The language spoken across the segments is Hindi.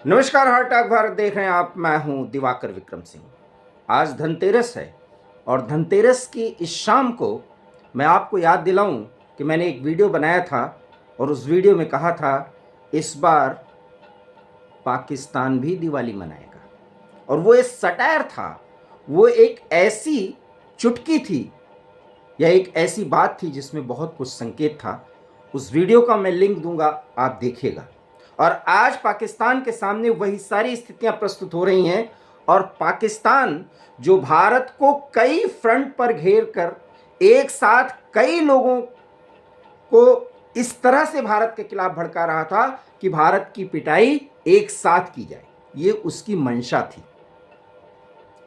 नमस्कार, हार्ट अटैक भारत देख रहे हैं आप। मैं हूं दिवाकर विक्रम सिंह। आज धनतेरस है और धनतेरस की इस शाम को मैं आपको याद दिलाऊं कि मैंने एक वीडियो बनाया था और उस वीडियो में कहा था इस बार पाकिस्तान भी दिवाली मनाएगा। और वो एक सटायर था, वो एक ऐसी चुटकी थी या एक ऐसी बात थी जिसमें बहुत कुछ संकेत था। उस वीडियो का मैं लिंक दूंगा, आप देखिएगा। और आज पाकिस्तान के सामने वही सारी स्थितियां प्रस्तुत हो रही हैं और पाकिस्तान जो भारत को कई फ्रंट पर घेर कर एक साथ कई लोगों को इस तरह से भारत के खिलाफ भड़का रहा था कि भारत की पिटाई एक साथ की जाए, ये उसकी मंशा थी।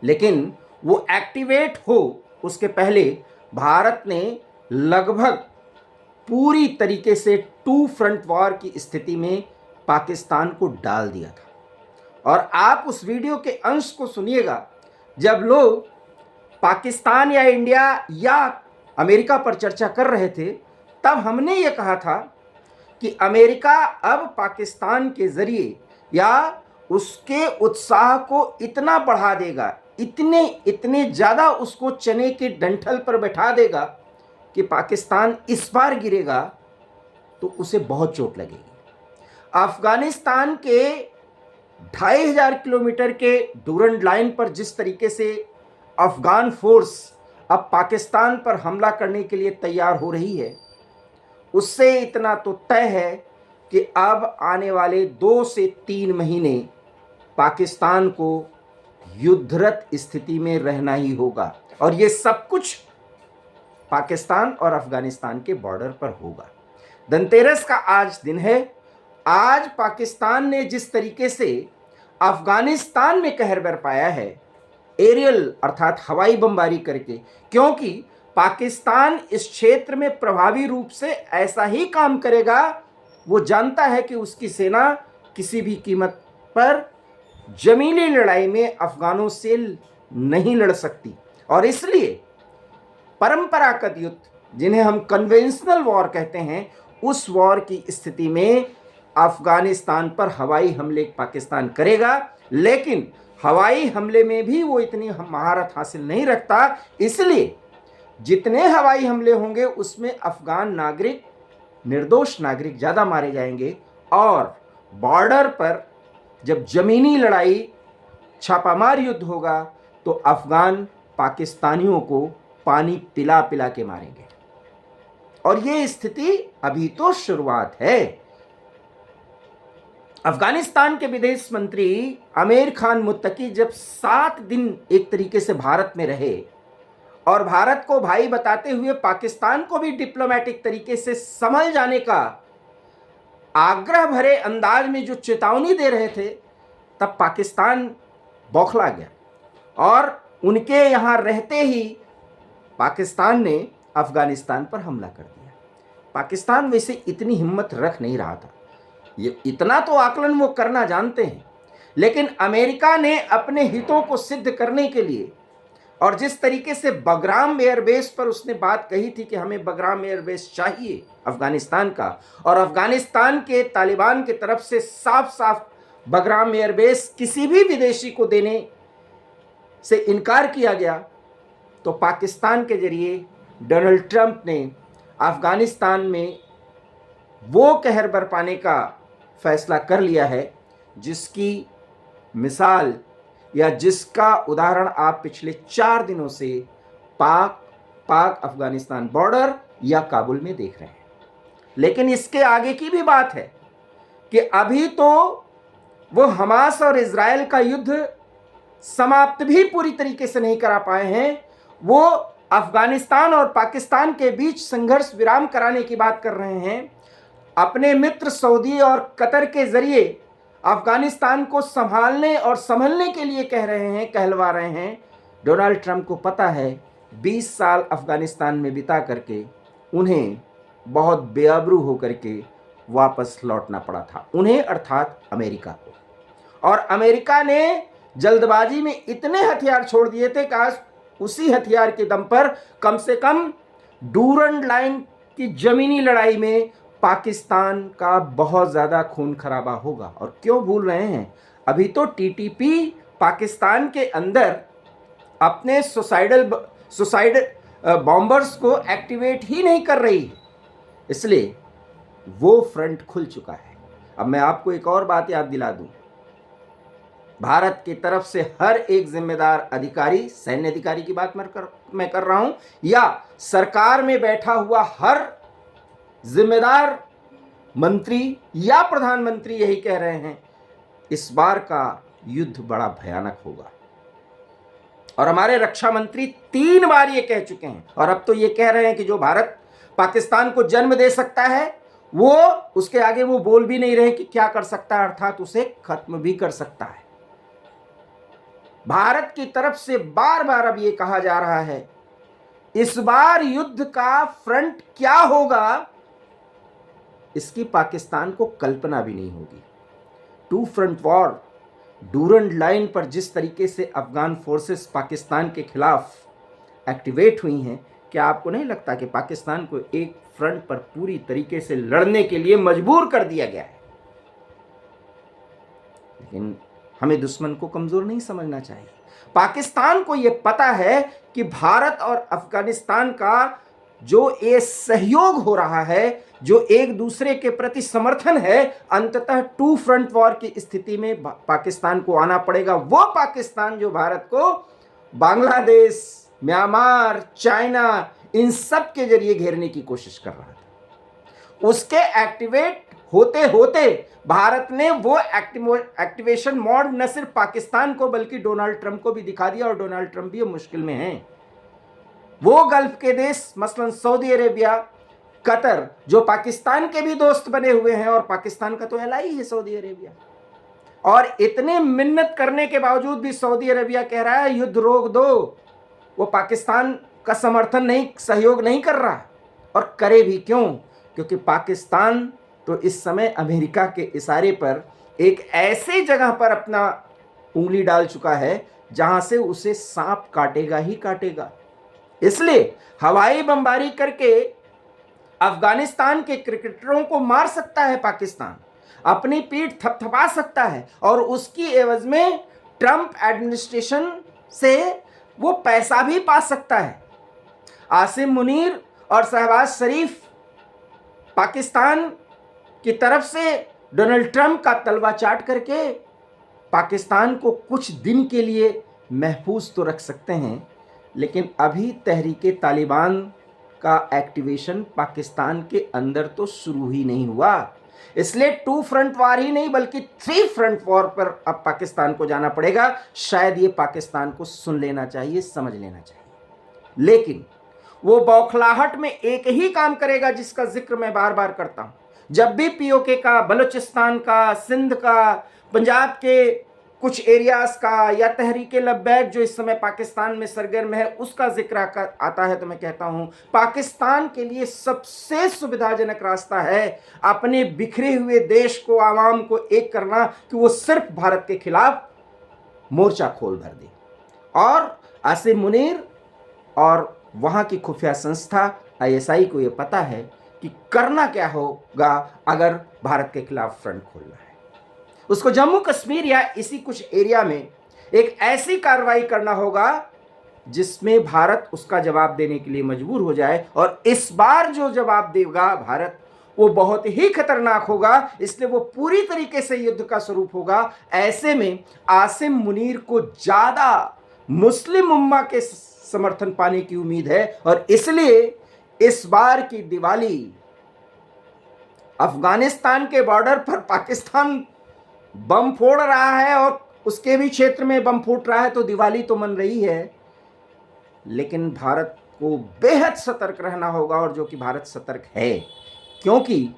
लेकिन वो एक्टिवेट हो उसके पहले भारत ने लगभग पूरी तरीके से टू फ्रंट वॉर की स्थिति में पाकिस्तान को डाल दिया था। और आप उस वीडियो के अंश को सुनिएगा जब लोग पाकिस्तान या इंडिया या अमेरिका पर चर्चा कर रहे थे, तब हमने ये कहा था कि अमेरिका अब पाकिस्तान के जरिए या उसके उत्साह को इतना बढ़ा देगा, इतने ज़्यादा उसको चने के डंठल पर बैठा देगा कि पाकिस्तान इस बार गिरेगा तो उसे बहुत चोट लगेगी। अफगानिस्तान के 2500 किलोमीटर के डूरंड लाइन पर जिस तरीके से अफगान फोर्स अब पाकिस्तान पर हमला करने के लिए तैयार हो रही है, उससे इतना तो तय है कि अब आने वाले 2 से 3 महीने पाकिस्तान को युद्धरत स्थिति में रहना ही होगा। और ये सब कुछ पाकिस्तान और अफगानिस्तान के बॉर्डर पर होगा। धनतेरस का आज दिन है। आज पाकिस्तान ने जिस तरीके से अफगानिस्तान में कहर बरपाया है, एरियल अर्थात हवाई बमबारी करके, क्योंकि पाकिस्तान इस क्षेत्र में प्रभावी रूप से ऐसा ही काम करेगा। वो जानता है कि उसकी सेना किसी भी कीमत पर जमीनी लड़ाई में अफगानों से नहीं लड़ सकती। और इसलिए परंपरागत युद्ध, जिन्हें हम कन्वेंशनल वॉर कहते हैं, उस वॉर की स्थिति में अफगानिस्तान पर हवाई हमले पाकिस्तान करेगा। लेकिन हवाई हमले में भी वो इतनी महारत हासिल नहीं रखता, इसलिए जितने हवाई हमले होंगे उसमें अफगान नागरिक, निर्दोष नागरिक ज़्यादा मारे जाएंगे। और बॉर्डर पर जब जमीनी लड़ाई, छापामार युद्ध होगा तो अफगान पाकिस्तानियों को पानी पिला पिला के मारेंगे। और ये स्थिति अभी तो शुरुआत है। अफगानिस्तान के विदेश मंत्री आमिर खान मुत्तकी जब 7 दिन एक तरीके से भारत में रहे और भारत को भाई बताते हुए पाकिस्तान को भी डिप्लोमेटिक तरीके से संभल जाने का आग्रह भरे अंदाज में जो चेतावनी दे रहे थे, तब पाकिस्तान बौखला गया और उनके यहाँ रहते ही पाकिस्तान ने अफगानिस्तान पर हमला कर दिया। पाकिस्तान वैसे इतनी हिम्मत रख नहीं रहा था, ये इतना तो आकलन वो करना जानते हैं। लेकिन अमेरिका ने अपने हितों को सिद्ध करने के लिए, और जिस तरीके से बगराम एयरबेस पर उसने बात कही थी कि हमें बगराम एयरबेस चाहिए अफगानिस्तान का, और अफगानिस्तान के तालिबान की तरफ से साफ साफ बगराम एयरबेस किसी भी विदेशी को देने से इनकार किया गया, तो पाकिस्तान के जरिए डोनाल्ड ट्रंप ने अफगानिस्तान में वो कहर बरपाने का फैसला कर लिया है जिसकी मिसाल या जिसका उदाहरण आप पिछले 4 दिनों से पाक अफगानिस्तान बॉर्डर या काबुल में देख रहे हैं। लेकिन इसके आगे की भी बात है कि अभी तो वो हमास और इजराइल का युद्ध समाप्त भी पूरी तरीके से नहीं करा पाए हैं। वो अफगानिस्तान और पाकिस्तान के बीच संघर्ष विराम कराने की बात कर रहे हैं। अपने मित्र सऊदी और कतर के जरिए अफगानिस्तान को संभालने और संभलने के लिए कह रहे हैं, कहलवा रहे हैं। डोनाल्ड ट्रंप को पता है 20 साल अफगानिस्तान में बिता करके उन्हें बहुत बेआबरू होकर के वापस लौटना पड़ा था, उन्हें अर्थात अमेरिका को। और अमेरिका ने जल्दबाजी में इतने हथियार छोड़ दिए थे कि आज उसी हथियार के दम पर कम से कम डूरंड लाइन की जमीनी लड़ाई में पाकिस्तान का बहुत ज़्यादा खून खराबा होगा। और क्यों भूल रहे हैं, अभी तो टीटीपी पाकिस्तान के अंदर अपने सुसाइड बॉम्बर्स को एक्टिवेट ही नहीं कर रही है, इसलिए वो फ्रंट खुल चुका है। अब मैं आपको एक और बात याद दिला दूं, भारत की तरफ से हर एक जिम्मेदार अधिकारी, सैन्य अधिकारी की बात मैं कर रहा हूं, या सरकार में बैठा हुआ हर जिम्मेदार मंत्री या प्रधानमंत्री यही कह रहे हैं, इस बार का युद्ध बड़ा भयानक होगा। और हमारे रक्षा मंत्री 3 बार ये कह चुके हैं, और अब तो ये कह रहे हैं कि जो भारत पाकिस्तान को जन्म दे सकता है, वो उसके आगे वो बोल भी नहीं रहे कि क्या कर सकता है, अर्थात उसे खत्म भी कर सकता है। भारत की तरफ से बार बार अब ये कहा जा रहा है, इस बार युद्ध का फ्रंट क्या होगा, इसकी पाकिस्तान को कल्पना भी नहीं होगी। 2 फ्रंट वॉर, डूरंड लाइन पर जिस तरीके से अफगान फोर्सेस पाकिस्तान के खिलाफ एक्टिवेट हुई हैं, क्या आपको नहीं लगता कि पाकिस्तान को एक फ्रंट पर पूरी तरीके से लड़ने के लिए मजबूर कर दिया गया है? लेकिन हमें दुश्मन को कमजोर नहीं समझना चाहिए। पाकिस्तान को यह पता है कि भारत और अफगानिस्तान का जो ये सहयोग हो रहा है, जो एक दूसरे के प्रति समर्थन है, अंततः 2 फ्रंट वॉर की स्थिति में पाकिस्तान को आना पड़ेगा। वो पाकिस्तान जो भारत को बांग्लादेश, म्यांमार, चाइना, इन सब के जरिए घेरने की कोशिश कर रहा था, उसके एक्टिवेट होते होते भारत ने वो एक्टिवेशन मोड न सिर्फ पाकिस्तान को बल्कि डोनाल्ड ट्रंप को भी दिखा दिया, और डोनाल्ड ट्रंप भी मुश्किल में हैं। वो गल्फ के देश मसलन सऊदी अरेबिया, कतर, जो पाकिस्तान के भी दोस्त बने हुए हैं, और पाकिस्तान का तो एलाई है सऊदी अरेबिया, और इतने मिन्नत करने के बावजूद भी सऊदी अरेबिया कह रहा है युद्ध रोक दो, वो पाकिस्तान का समर्थन नहीं, सहयोग नहीं कर रहा। और करे भी क्यों? क्योंकि पाकिस्तान तो इस समय अमेरिका के इशारे पर एक ऐसे जगह पर अपना उंगली डाल चुका है जहां से उसे सांप काटेगा ही काटेगा। इसलिए हवाई बमबारी करके अफगानिस्तान के क्रिकेटरों को मार सकता है पाकिस्तान, अपनी पीठ थपथपा सकता है, और उसकी एवज में ट्रंप एडमिनिस्ट्रेशन से वो पैसा भी पा सकता है। आसिम मुनीर और शहबाज शरीफ पाकिस्तान की तरफ से डोनाल्ड ट्रंप का तलवा चाट करके पाकिस्तान को कुछ दिन के लिए महफूज तो रख सकते हैं, लेकिन अभी तहरीके तालिबान का एक्टिवेशन पाकिस्तान के अंदर तो शुरू ही नहीं हुआ। इसलिए 2 फ्रंट वॉर ही नहीं बल्कि 3 फ्रंट वॉर पर अब पाकिस्तान को जाना पड़ेगा। शायद ये पाकिस्तान को सुन लेना चाहिए, समझ लेना चाहिए, लेकिन वो बौखलाहट में एक ही काम करेगा जिसका जिक्र मैं बार बार करता हूं। जब भी पीओके का, बलूचिस्तान का, सिंध का, पंजाब के कुछ एरियाज का, या तहरीके लब्बैक जो इस समय पाकिस्तान में सरगर्म है, उसका जिक्र आता है, तो मैं कहता हूं पाकिस्तान के लिए सबसे सुविधाजनक रास्ता है अपने बिखरे हुए देश को, आवाम को एक करना, कि वो सिर्फ भारत के खिलाफ मोर्चा खोल भर दे। और आसिम मुनीर और वहां की खुफिया संस्था आईएसआई को यह पता है कि करना क्या होगा अगर भारत के खिलाफ फ्रंट खोलना है। उसको जम्मू कश्मीर या इसी कुछ एरिया में एक ऐसी कार्रवाई करना होगा जिसमें भारत उसका जवाब देने के लिए मजबूर हो जाए, और इस बार जो जवाब देगा भारत वो बहुत ही खतरनाक होगा, इसलिए वो पूरी तरीके से युद्ध का स्वरूप होगा। ऐसे में आसिम मुनीर को ज्यादा मुस्लिम उम्मा के समर्थन पाने की उम्मीद है, और इसलिए इस बार की दिवाली अफगानिस्तान के बॉर्डर पर पाकिस्तान बम फोड़ रहा है और उसके भी क्षेत्र में बम फूट रहा है, तो दिवाली तो मन रही है, लेकिन भारत को बेहद सतर्क रहना होगा, और जो कि भारत सतर्क है, क्योंकि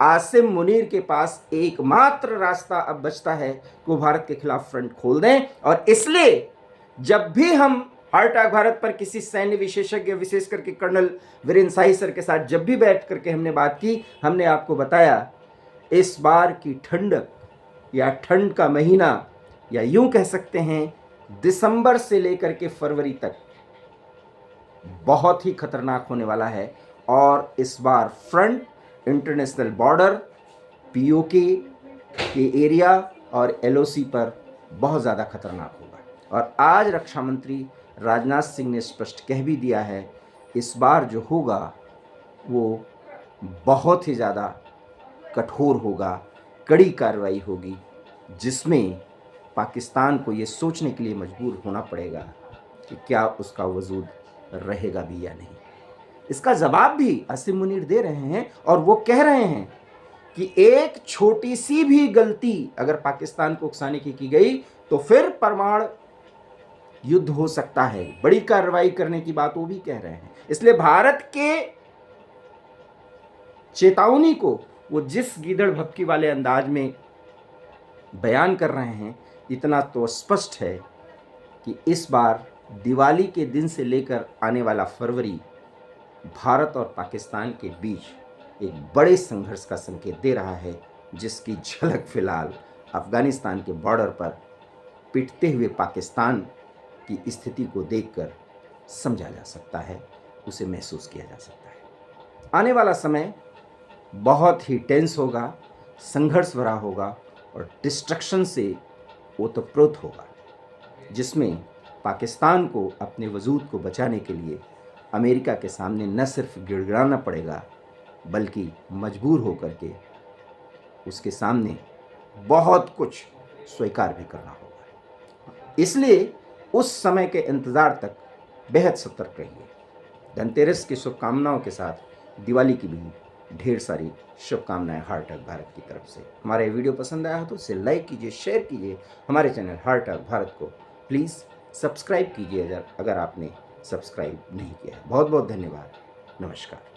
आसिम मुनीर के पास एकमात्र रास्ता अब बचता है कि वो भारत के खिलाफ फ्रंट खोल दें। और इसलिए जब भी हम हार्ट अटैक भारत पर किसी सैन्य विशेषज्ञ, विशेष करके कर्नल वीरेंद्र शाही सर के साथ जब भी बैठ करके हमने बात की, हमने आपको बताया इस बार की ठंडक या ठंड का महीना, या यूं कह सकते हैं दिसंबर से लेकर के फरवरी तक बहुत ही खतरनाक होने वाला है। और इस बार फ्रंट इंटरनेशनल बॉर्डर, पीओके के एरिया और एलओसी पर बहुत ज़्यादा खतरनाक होगा। और आज रक्षा मंत्री राजनाथ सिंह ने स्पष्ट कह भी दिया है, इस बार जो होगा वो बहुत ही ज़्यादा कठोर होगा, कड़ी कार्रवाई होगी, जिसमें पाकिस्तान को ये सोचने के लिए मजबूर होना पड़ेगा कि क्या उसका वजूद रहेगा भी या नहीं। इसका जवाब भी आसिम मुनीर दे रहे हैं और वो कह रहे हैं कि एक छोटी सी भी गलती अगर पाकिस्तान को उकसाने की गई तो फिर परमाणु युद्ध हो सकता है। बड़ी कार्रवाई करने की बात वो भी कह रहे हैं। इसलिए भारत के चेतावनी को वो जिस गीदड़ भपकी वाले अंदाज में बयान कर रहे हैं, इतना तो स्पष्ट है कि इस बार दिवाली के दिन से लेकर आने वाला फरवरी भारत और पाकिस्तान के बीच एक बड़े संघर्ष का संकेत दे रहा है, जिसकी झलक फिलहाल अफगानिस्तान के बॉर्डर पर पिटते हुए पाकिस्तान की स्थिति को देखकर समझा जा सकता है, उसे महसूस किया जा सकता है। आने वाला समय बहुत ही टेंस होगा, संघर्ष भरा होगा और डिस्ट्रक्शन से ओतप्रोत होगा, जिसमें पाकिस्तान को अपने वजूद को बचाने के लिए अमेरिका के सामने न सिर्फ गिड़गिड़ाना पड़ेगा, बल्कि मजबूर होकर के उसके सामने बहुत कुछ स्वीकार भी करना होगा। इसलिए उस समय के इंतज़ार तक बेहद सतर्क रहिए। धनतेरस की शुभकामनाओं के साथ दिवाली की भी ढेर सारी शुभकामनाएं हार्टअटैक भारत की तरफ से। हमारा ये वीडियो पसंद आया हो तो इसे लाइक कीजिए, शेयर कीजिए। हमारे चैनल हार्टअटैक भारत को प्लीज़ सब्सक्राइब कीजिए अगर आपने सब्सक्राइब नहीं किया है। बहुत बहुत धन्यवाद। नमस्कार।